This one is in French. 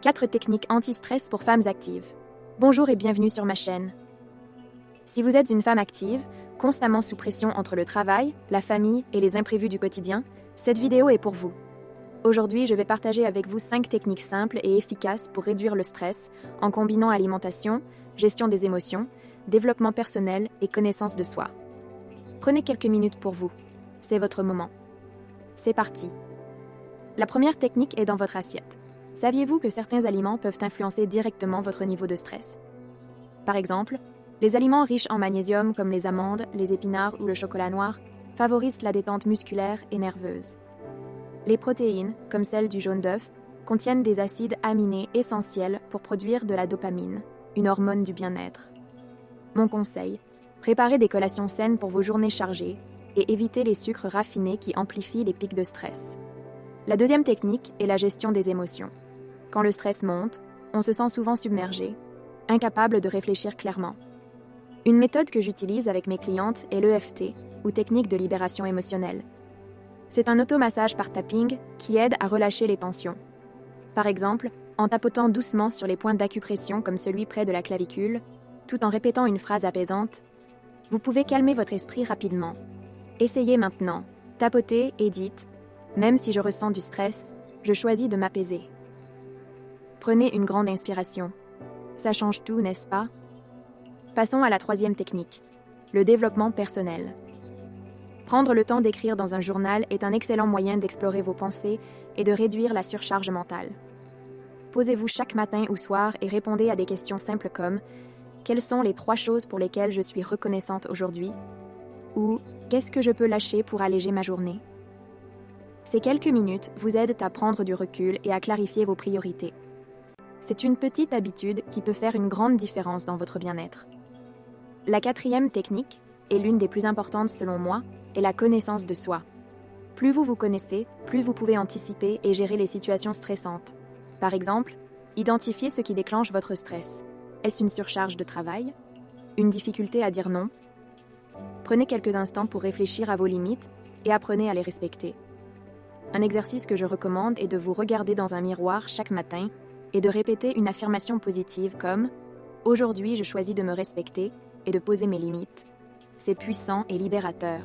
4 techniques anti-stress pour femmes actives. Bonjour et bienvenue sur ma chaîne. Si vous êtes une femme active, constamment sous pression entre le travail, la famille et les imprévus du quotidien, cette vidéo est pour vous. Aujourd'hui, je vais partager avec vous 5 techniques simples et efficaces pour réduire le stress en combinant alimentation, gestion des émotions, développement personnel et connaissance de soi. Prenez quelques minutes pour vous. C'est votre moment. C'est parti. La première technique est dans votre assiette. Saviez-vous que certains aliments peuvent influencer directement votre niveau de stress? Par exemple, les aliments riches en magnésium comme les amandes, les épinards ou le chocolat noir favorisent la détente musculaire et nerveuse. Les protéines, comme celles du jaune d'œuf, contiennent des acides aminés essentiels pour produire de la dopamine, une hormone du bien-être. Mon conseil, préparez des collations saines pour vos journées chargées et évitez les sucres raffinés qui amplifient les pics de stress. La deuxième technique est la gestion des émotions. Quand le stress monte, on se sent souvent submergé, incapable de réfléchir clairement. Une méthode que j'utilise avec mes clientes est l'EFT, ou technique de libération émotionnelle. C'est un automassage par tapping qui aide à relâcher les tensions. Par exemple, en tapotant doucement sur les points d'acupression comme celui près de la clavicule, tout en répétant une phrase apaisante, vous pouvez calmer votre esprit rapidement. Essayez maintenant, tapotez et dites « Même si je ressens du stress, je choisis de m'apaiser ». Prenez une grande inspiration. Ça change tout, n'est-ce pas? Passons à la troisième technique, le développement personnel. Prendre le temps d'écrire dans un journal est un excellent moyen d'explorer vos pensées et de réduire la surcharge mentale. Posez-vous chaque matin ou soir et répondez à des questions simples comme « Quelles sont les 3 choses pour lesquelles je suis reconnaissante aujourd'hui ?» ou « Qu'est-ce que je peux lâcher pour alléger ma journée ?» Ces quelques minutes vous aident à prendre du recul et à clarifier vos priorités. C'est une petite habitude qui peut faire une grande différence dans votre bien-être. La 4e technique, et l'une des plus importantes selon moi, est la connaissance de soi. Plus vous vous connaissez, plus vous pouvez anticiper et gérer les situations stressantes. Par exemple, identifiez ce qui déclenche votre stress. Est-ce une surcharge de travail? Une difficulté à dire non? Prenez quelques instants pour réfléchir à vos limites et apprenez à les respecter. Un exercice que je recommande est de vous regarder dans un miroir chaque matin et de répéter une affirmation positive comme « Aujourd'hui, je choisis de me respecter et de poser mes limites ». C'est puissant et libérateur.